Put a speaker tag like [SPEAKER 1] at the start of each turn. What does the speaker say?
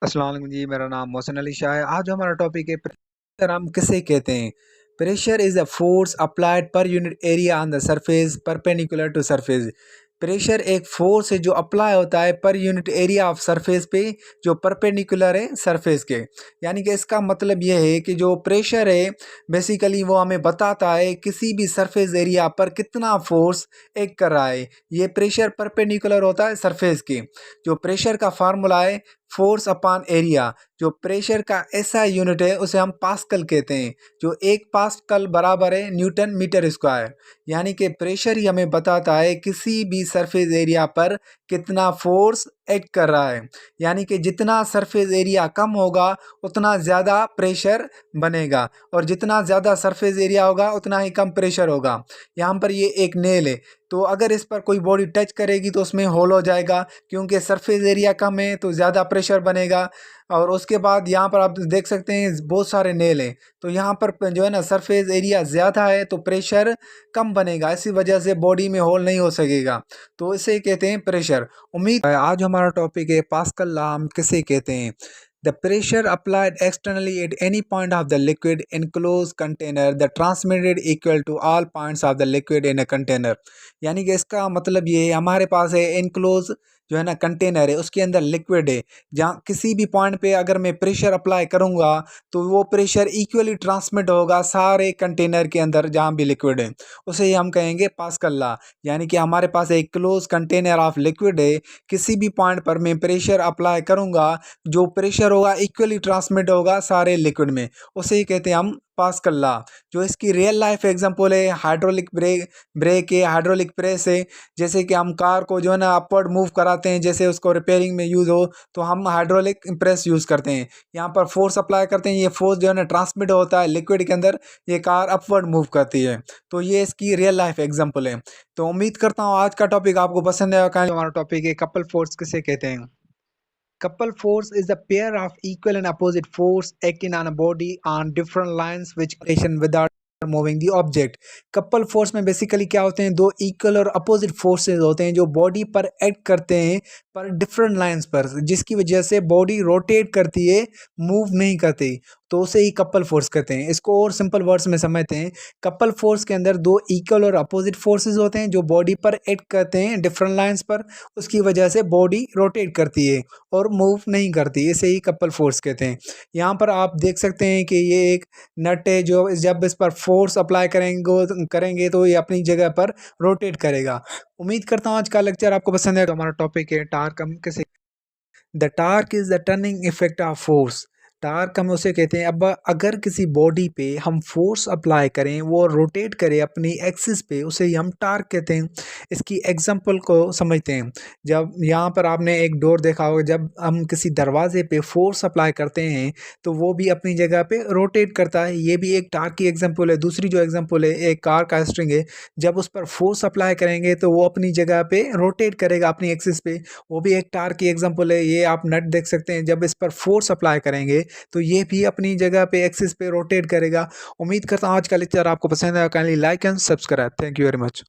[SPEAKER 1] अस्सलाम वालेकुम जी, मेरा नाम मोहसिन अली शाह है। आज हमारा टॉपिक है प्रेशर हम किसे कहते हैं। Pressure is a force applied per unit area on the surface perpendicular to surface. Pressure एक फोर्स है जो अप्लाई होता है पर यूनिट एरिया ऑफ सरफेस पे, जो परपेंडिकुलर है सरफेस के। यानी कि इसका मतलब ये है कि जो प्रेशर है बेसिकली वो हमें बताता है किसी भी सरफेस एरिया पर कितना फोर्स एक्ट कर रहा है। ये प्रेशर परपेंडिकुलर होता है सरफेस के। जो प्रेशर का फार्मूला है फोर्स अपॉन एरिया। जो प्रेशर का ऐसा यूनिट है उसे हम पास्कल कहते हैं। जो एक पास्कल बराबर है न्यूटन मीटर स्क्वायर। यानी कि प्रेशर ही हमें बताता है किसी भी सरफेस एरिया पर कितना फोर्स एक्ट कर रहा है। यानी कि जितना सरफेस एरिया कम होगा उतना ज़्यादा प्रेशर बनेगा, और जितना ज़्यादा सरफेस एरिया होगा उतना ही कम प्रेशर होगा। यहाँ पर ये एक नेल है, तो अगर इस पर कोई बॉडी टच करेगी तो उसमें होल हो जाएगा, क्योंकि सरफेस एरिया कम है तो ज़्यादा प्रेशर बनेगा। और उसके बाद यहाँ पर आप देख सकते हैं बहुत सारे नेल हैं, तो यहाँ पर जो है ना सरफेस एरिया ज़्यादा है तो प्रेशर कम बनेगा, इसी वजह से बॉडी में होल नहीं हो सकेगा। तो इसे कहते हैं प्रेशर। उम्मीद है आज हमारा टॉपिक है पास्कल लॉ हम किसे कहते हैं। The pressure applied externally at any point of the liquid enclosed container the transmitted equal to all points of the liquid in a container। यानी कि इसका मतलब ये है हमारे पास है enclosed जो है ना कंटेनर है, उसके अंदर लिक्विड है, जहाँ किसी भी पॉइंट पे अगर मैं प्रेशर अप्लाई करूँगा तो वो प्रेशर इक्वली ट्रांसमिट होगा सारे कंटेनर के अंदर जहाँ भी लिक्विड है। उसे ही हम कहेंगे पास्कल लॉ। यानी कि हमारे पास एक क्लोज कंटेनर ऑफ लिक्विड है, किसी भी पॉइंट पर मैं प्रेशर अप्लाई करूँगा, जो प्रेशर होगा इक्वली ट्रांसमिट होगा सारे लिक्विड में, उसे ही कहते हैं हम पास्कल लॉ। जो इसकी रियल लाइफ एग्जांपल है हाइड्रोलिक ब्रेक है, हाइड्रोलिक प्रेस है। जैसे कि हम कार को जो है ना अपवर्ड मूव कराते हैं, जैसे उसको रिपेयरिंग में यूज़ हो तो हम हाइड्रोलिक प्रेस यूज़ करते हैं। यहाँ पर फोर्स अप्लाई करते हैं, ये फोर्स जो है ना ट्रांसमिट होता है लिक्विड के अंदर, ये कार अपवर्ड मूव करती है। तो ये इसकी रियल लाइफ एग्जांपल है। तो उम्मीद करता हूँ आज का टॉपिक आपको पसंद आएगा। हमारा टॉपिक है कपल फोर्स किसे कहते हैं। Couple force is a pair of equal and opposite force acting on a body on different lines which creation without moving the object. Couple force में बेसिकली क्या होते हैं, दो इक्वल और अपोजिट फोर्सेस होते हैं जो बॉडी पर एक्ट करते हैं पर डिफरेंट लाइंस पर, जिसकी वजह से बॉडी रोटेट करती है, मूव नहीं करती, तो उसे ही कपल फोर्स कहते हैं। इसको और सिंपल वर्ड्स में समझते हैं। कपल फोर्स के अंदर दो इक्वल और अपोजिट फोर्सेस होते हैं जो बॉडी पर एक्ट करते हैं डिफरेंट लाइंस पर, उसकी वजह से बॉडी रोटेट करती है और मूव नहीं करती, इसे ही कपल फोर्स कहते हैं। यहाँ पर आप देख सकते हैं कि ये एक नट है, जो जब इस पर फोर्स अप्लाई करेंगे तो ये अपनी जगह पर रोटेट करेगा। उम्मीद करता हूँ आज का लेक्चर आपको पसंद है। तो हमारा टॉपिक है टार्क हम किसे। The torque is the turning effect of force. Torque हम उसे कहते हैं, अब अगर किसी बॉडी पे हम फोर्स अप्लाई करें, वो रोटेट करे अपनी एक्सिस पे, उसे ही हम टार्क कहते हैं। इसकी एग्जांपल को समझते हैं। जब यहाँ पर आपने एक डोर देखा होगा, जब हम किसी दरवाजे पे फोर्स अप्लाई करते हैं तो वो भी अपनी जगह पे रोटेट करता है, ये भी एक टार्क की एग्जांपल है। दूसरी जो एग्जांपल है, एक कार का स्ट्रिंग है, जब उस पर फोर्स अप्लाई करेंगे तो वो अपनी जगह पे रोटेट करेगा अपनी एक्सिस पे, वो भी एक टार्क की एग्जांपल है। ये आप नट देख सकते हैं, जब इस पर फोर्स अप्लाई करेंगे तो ये भी अपनी जगह पे एक्सिस पे रोटेट करेगा। उम्मीद करता हूँ आज का लेक्चर आपको पसंद आया। Kindly like and subscribe. Thank you very much.